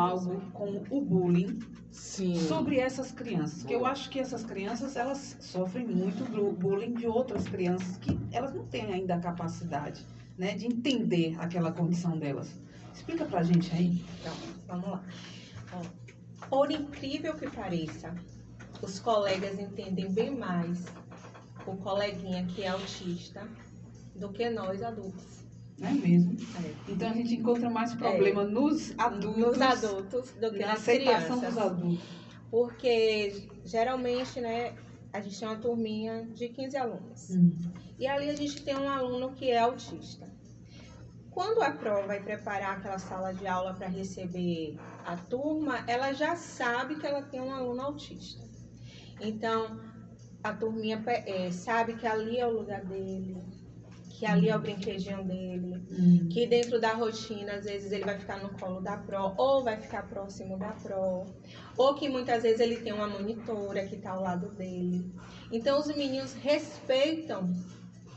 algo com o bullying Sim. sobre essas crianças? Porque eu acho que essas crianças, elas sofrem muito do bullying de outras crianças que elas não têm ainda a capacidade, né, de entender aquela condição delas. Explica pra gente aí. Então, vamos lá. Ó, por incrível que pareça, os colegas entendem bem mais o coleguinha que é autista do que nós adultos. Não é mesmo? É. Então a gente encontra mais problema nos adultos Do que na nas aceitação crianças. dos adultos. Porque geralmente, né, a gente tem uma turminha de 15 alunos. E ali a gente tem um aluno que é autista. Quando a prova vai preparar aquela sala de aula para receber a turma, ela já sabe que ela tem um aluno autista. Então, a turminha sabe que ali é o lugar dele, que ali é o brinquedinho dele, que dentro da rotina, às vezes, ele vai ficar no colo da pró, ou vai ficar próximo da pró, ou que muitas vezes ele tem uma monitora que está ao lado dele. Então, os meninos respeitam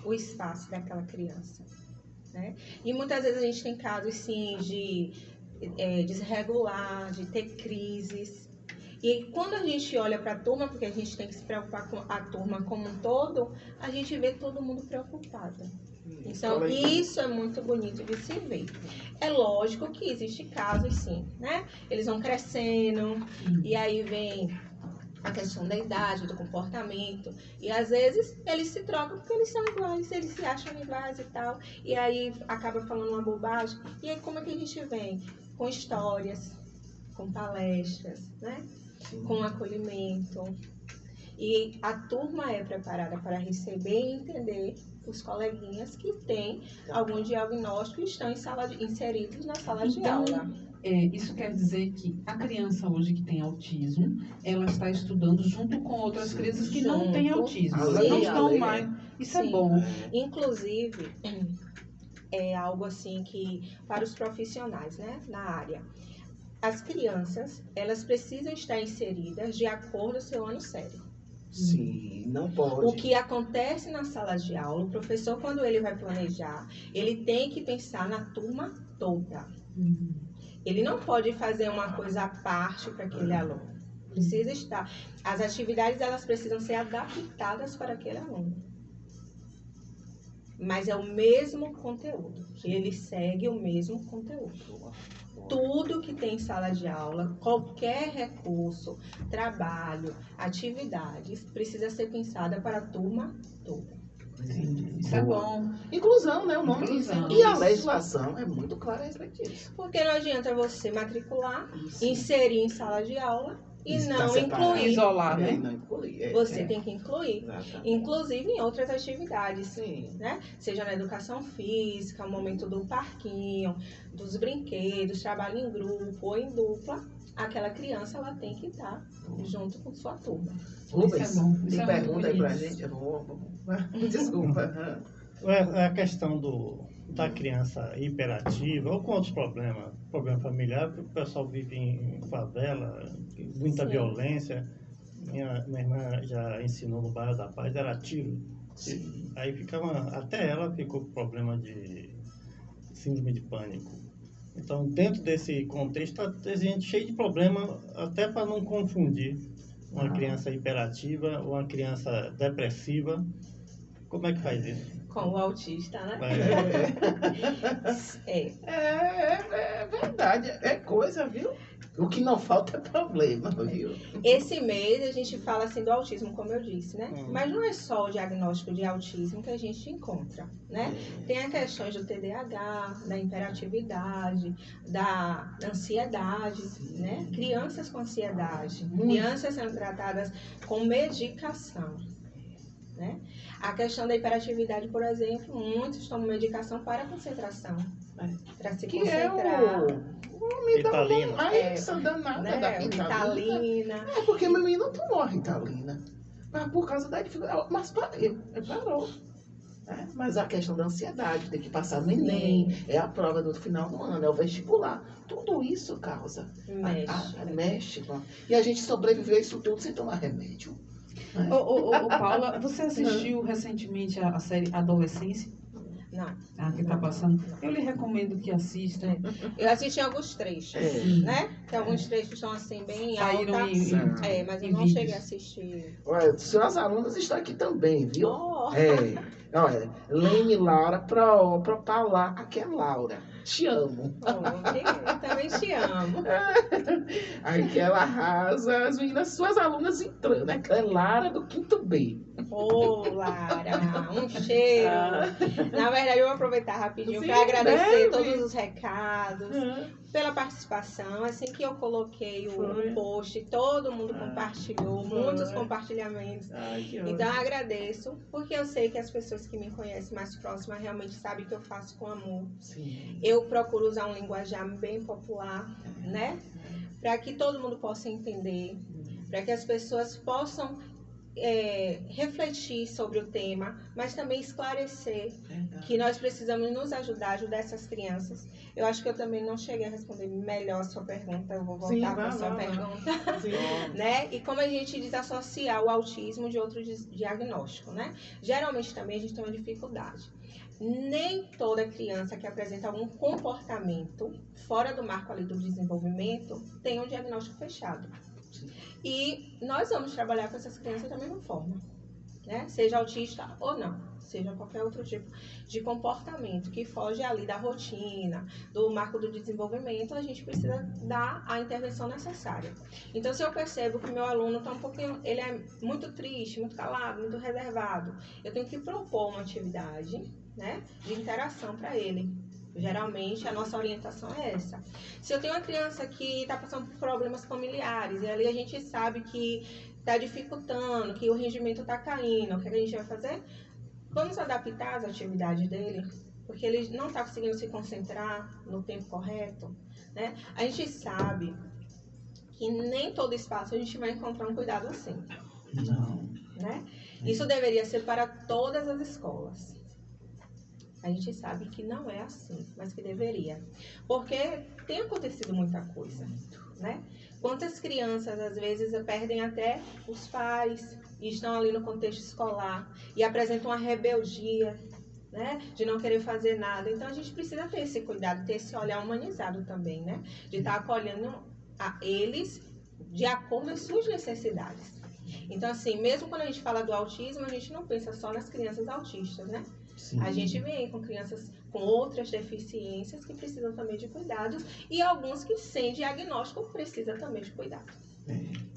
o espaço daquela criança, né? E muitas vezes a gente tem casos, sim, de desregular, de ter crises. E quando a gente olha para a turma, porque a gente tem que se preocupar com a turma como um todo, a gente vê todo mundo preocupado. Então, isso é muito bonito de se ver. É lógico que existe casos, sim, né? Eles vão crescendo, e aí vem a questão da idade, do comportamento, e às vezes eles se trocam porque eles são iguais, eles se acham iguais e tal, e aí acaba falando uma bobagem. E aí como é que a gente vem? Com histórias, com palestras, né? Com acolhimento. E a turma é preparada para receber e entender os coleguinhas que têm algum diagnóstico e estão inseridos na sala de aula. Isso quer dizer que a criança hoje que tem autismo, ela está estudando junto com outras crianças que não têm autismo. Elas não estão mais. Isso é bom. Inclusive, é algo assim que, para os profissionais, né, na área, as crianças, elas precisam estar inseridas de acordo com o seu ano sério. Sim, não pode. O que acontece na sala de aula, o professor, quando ele vai planejar, ele tem que pensar na turma toda. Ele não pode fazer uma coisa à parte para aquele aluno. Precisa estar. As atividades, elas precisam ser adaptadas para aquele aluno. Mas é o mesmo conteúdo. Ele segue o mesmo conteúdo. Tudo que tem em sala de aula, qualquer recurso, trabalho, atividades, precisa ser pensada para a turma toda. Isso é bom. Inclusão, né? O nome Inclusão. E a legislação é muito clara a respeito disso. Porque não adianta você matricular, Isso. inserir em sala de aula e Isso, não tá separado. incluir. Isolar, né? Não incluir. Você tem que incluir. Exatamente. Inclusive em outras atividades. Sim. Né? Seja na educação física, o momento do parquinho, dos brinquedos, trabalho em grupo ou em dupla, aquela criança ela tem que estar junto com sua turma. Rubens, Isso é bom. Isso tem é pergunta muito aí pra bonito. gente? Eu vou. Desculpa. A questão da criança hiperativa ou com outros problemas, problema familiar, porque o pessoal vive em favela, muita Sim. violência. Minha irmã já ensinou no bairro da Paz, era tiro. Sim. Aí até ela ficou com problema de síndrome de pânico. Então, dentro desse contexto, a gente cheio de problema, até para não confundir uma criança hiperativa ou uma criança depressiva. Como é que faz isso? Com o autista, né? É verdade, é coisa, viu? O que não falta é problema, viu? Esse mês a gente fala assim do autismo, como eu disse, né? Mas não é só o diagnóstico de autismo que a gente encontra, né? Tem as questões do TDAH, da hiperatividade, da ansiedade, né? Crianças com ansiedade, crianças sendo tratadas com medicação, né? A questão da hiperatividade, por exemplo, muitos tomam medicação para concentração, para se concentrar. Ritalina. Essa danada da Ritalina. É porque meu menino não tomou a Ritalina. Mas por causa da dificuldade. Mas parou. Mas a questão da ansiedade, ter que passar no Enem, é a prova do final do ano, é o vestibular. Tudo isso causa. Mexe. E a gente sobreviveu a isso tudo sem tomar remédio. Paula, você assistiu recentemente a série Adolescência? Não. Ah, que tá passando. Eu lhe recomendo que assista. Eu assisti alguns trechos, É. né? Tem alguns trechos são assim, bem Saíram alta. Mas eu em não vídeos. cheguei a assistir. Olha, suas alunas estão aqui também, viu? Oh. Olha, Lene e Laura, pra falar, aqui é Laura. Te amo. Eu também te amo. Aí ela arrasa, as meninas, suas alunas entrando, né? É Lara do 5º B. Ô, Lara, um cheiro. Na verdade, eu vou aproveitar rapidinho Sim, para agradecer deve. todos os recados, pela participação. Assim que eu coloquei Foi. o post, todo mundo compartilhou, muitos Foi. compartilhamentos. Ai, que Então, eu agradeço, porque eu sei que as pessoas que me conhecem mais próximas realmente sabem que eu faço com amor. Sim. Eu procuro usar um linguajar bem popular, né? Para que todo mundo possa entender, para que as pessoas possam refletir sobre o tema, mas também esclarecer que nós precisamos nos ajudar essas crianças. Eu acho que eu também não cheguei a responder melhor a sua pergunta, eu vou voltar para a sua pergunta. Sim. Né? E como a gente desassociar o autismo de outro diagnóstico, né? Geralmente também a gente tem uma dificuldade. Nem toda criança que apresenta algum comportamento fora do marco ali do desenvolvimento tem um diagnóstico fechado. E nós vamos trabalhar com essas crianças da mesma forma, né? Seja autista ou não, seja qualquer outro tipo de comportamento que foge ali da rotina, do marco do desenvolvimento, a gente precisa dar a intervenção necessária. Então, se eu percebo que meu aluno está ele é muito triste, muito calado, muito reservado, eu tenho que propor uma atividade, né, de interação para ele. Geralmente, a nossa orientação é essa. Se eu tenho uma criança que está passando por problemas familiares, e ali a gente sabe que está dificultando, que o rendimento está caindo, o que a gente vai fazer? Vamos adaptar as atividades dele, porque ele não está conseguindo se concentrar no tempo correto, né? A gente sabe que nem todo espaço a gente vai encontrar um cuidado assim. Não. Né? Isso deveria ser para todas as escolas. A gente sabe que não é assim, mas que deveria. Porque tem acontecido muita coisa, né? Quantas crianças, às vezes, perdem até os pais e estão ali no contexto escolar e apresentam uma rebeldia, né? De não querer fazer nada. Então, a gente precisa ter esse cuidado, ter esse olhar humanizado também, né? De estar acolhendo a eles de acordo com as suas necessidades. Então, assim, mesmo quando a gente fala do autismo, a gente não pensa só nas crianças autistas, né? Sim. A gente vem com crianças com outras deficiências que precisam também de cuidados e alguns que sem diagnóstico precisam também de cuidado.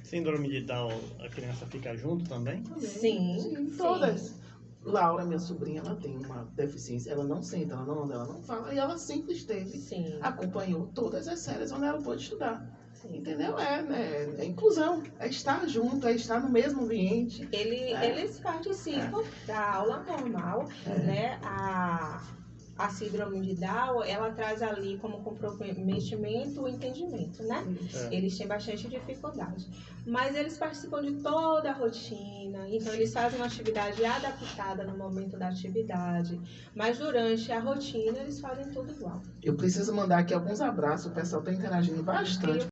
Síndrome de Down, a criança fica junto também? Sim, todas. Laura, minha sobrinha, ela tem uma deficiência, ela não senta, ela não anda, ela não fala, e ela sempre esteve, Sim. acompanhou todas as séries onde ela pôde estudar. Sim. Entendeu? É inclusão, é estar junto, é estar no mesmo ambiente. Eles participam da aula normal, né? A síndrome de Down, ela traz ali como comprometimento o entendimento, né? Eles têm bastante dificuldade. Mas eles participam de toda a rotina, então eles fazem uma atividade adaptada no momento da atividade, mas durante a rotina eles fazem tudo igual. Eu preciso mandar aqui alguns abraços, o pessoal está interagindo bastante.